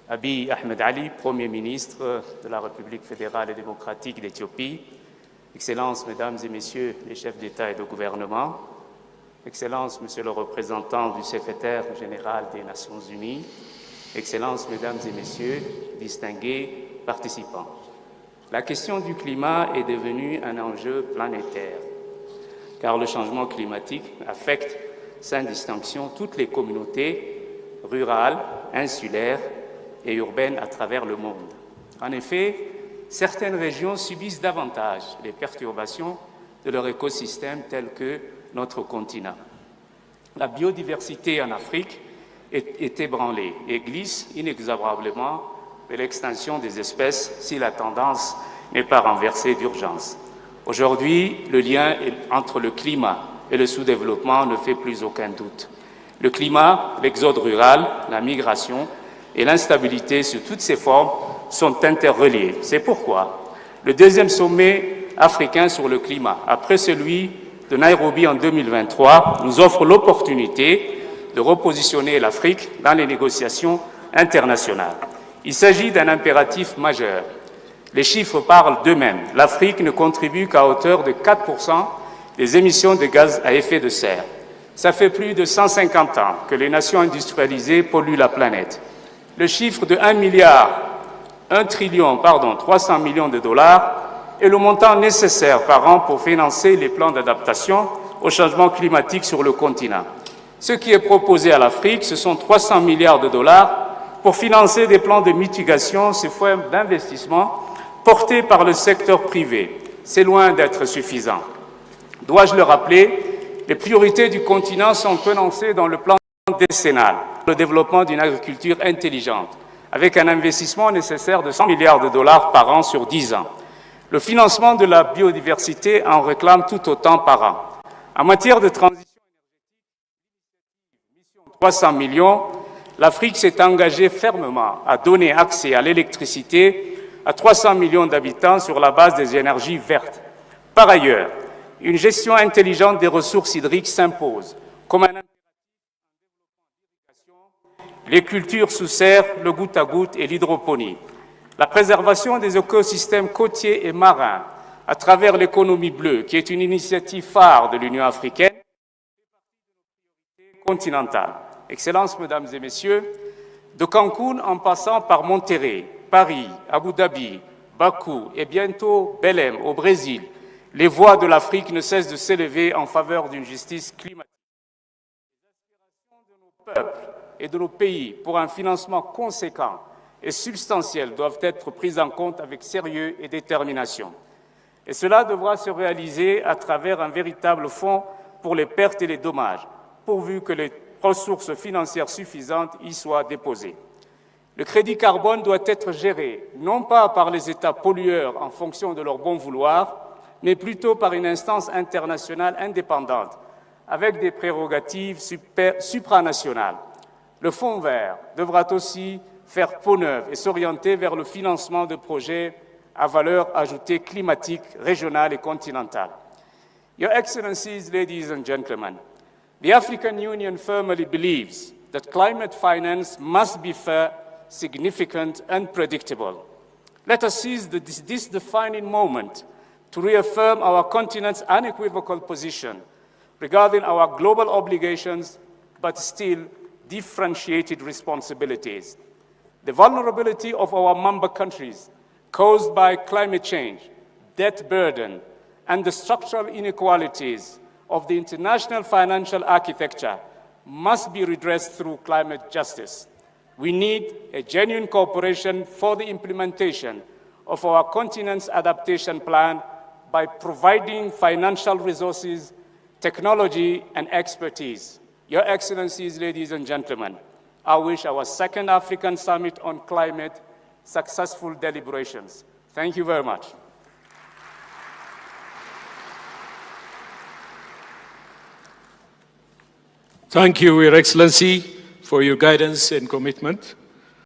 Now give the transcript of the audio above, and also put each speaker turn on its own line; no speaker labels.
Abiy Ahmed Ali, Premier ministre de la République fédérale et démocratique d'Éthiopie, Excellences, Mesdames et Messieurs les chefs d'État et de gouvernement, Excellences, Monsieur le représentant du secrétaire général des Nations Unies, Excellences, Mesdames et Messieurs, distingués participants. La question du climat est devenue un enjeu planétaire, car le changement climatique affecte sans distinction toutes les communautés rurales, insulaires et urbaines à travers le monde. En effet, certaines régions subissent davantage les perturbations de leur écosystème tel que notre continent. La biodiversité en Afrique est ébranlée et glisse inexorablement vers l'extinction des espèces si la tendance n'est pas renversée d'urgence. Aujourd'hui, le lien entre le climat et le sous-développement ne fait plus aucun doute. Le climat, l'exode rural, la migration et l'instabilité sous toutes ses formes sont interreliés. C'est pourquoi le deuxième sommet africain sur le climat, après celui de Nairobi en 2023, nous offre l'opportunité de repositionner l'Afrique dans les négociations internationales. Il s'agit d'un impératif majeur. Les chiffres parlent d'eux-mêmes. L'Afrique ne contribue qu'à hauteur de 4% des émissions de gaz à effet de serre. Ça fait plus de 150 ans que les nations industrialisées polluent la planète. Le chiffre de 300 millions de dollars est le montant nécessaire par an pour financer les plans d'adaptation au changement climatique sur le continent. Ce qui est proposé à l'Afrique, ce sont 300 milliards de dollars pour financer des plans de mitigation sous forme d'investissement portés par le secteur privé. C'est loin d'être suffisant. Dois-je le rappeler, les priorités du continent sont énoncées dans le plan décennal, le développement d'une agriculture intelligente, avec un investissement nécessaire de 100 milliards de dollars par an sur 10 ans. Le financement de la biodiversité en réclame tout autant par an. En matière de transition énergétique, 300 millions, l'Afrique s'est engagée fermement à donner accès à l'électricité à 300 millions d'habitants sur la base des énergies vertes. Par ailleurs, une gestion intelligente des ressources hydriques s'impose, comme un les cultures sous serre, le goutte à goutte et l'hydroponie. La préservation des écosystèmes côtiers et marins à travers l'économie bleue, qui est une initiative phare de l'Union africaine continentale. Excellences, Mesdames et Messieurs, de Cancun en passant par Monterrey, Paris, Abu Dhabi, Bakou et bientôt Belém au Brésil, les voix de l'Afrique ne cessent de s'élever en faveur d'une justice climatique. Les aspirations de nos peuples et de nos pays pour un financement conséquent et substantiels doivent être prises en compte avec sérieux et détermination. Et cela devra se réaliser à travers un véritable fonds pour les pertes et les dommages, pourvu que les ressources financières suffisantes y soient déposées. Le crédit carbone doit être géré, non pas par les États pollueurs en fonction de leur bon vouloir, mais plutôt par une instance internationale indépendante, avec des prérogatives supranationales. Le Fonds vert devra aussi faire peau neuve et s'orienter vers le financement de projets à valeur ajoutée climatique, régionale et continentale. Your Excellencies, ladies and gentlemen, the African Union firmly believes that climate finance must be fair, significant and predictable. Let us seize this defining moment to reaffirm our continent's unequivocal position regarding our global obligations, but still differentiated responsibilities. The vulnerability of our member countries caused by climate change, debt burden, and the structural inequalities of the international financial architecture must be redressed through climate justice. We need a genuine cooperation for the implementation of our continent's adaptation plan by providing financial resources, technology, and expertise. Your Excellencies, ladies and gentlemen, I wish our second African Summit on Climate successful deliberations. Thank you very much.
Thank you, Your Excellency, for your guidance and commitment.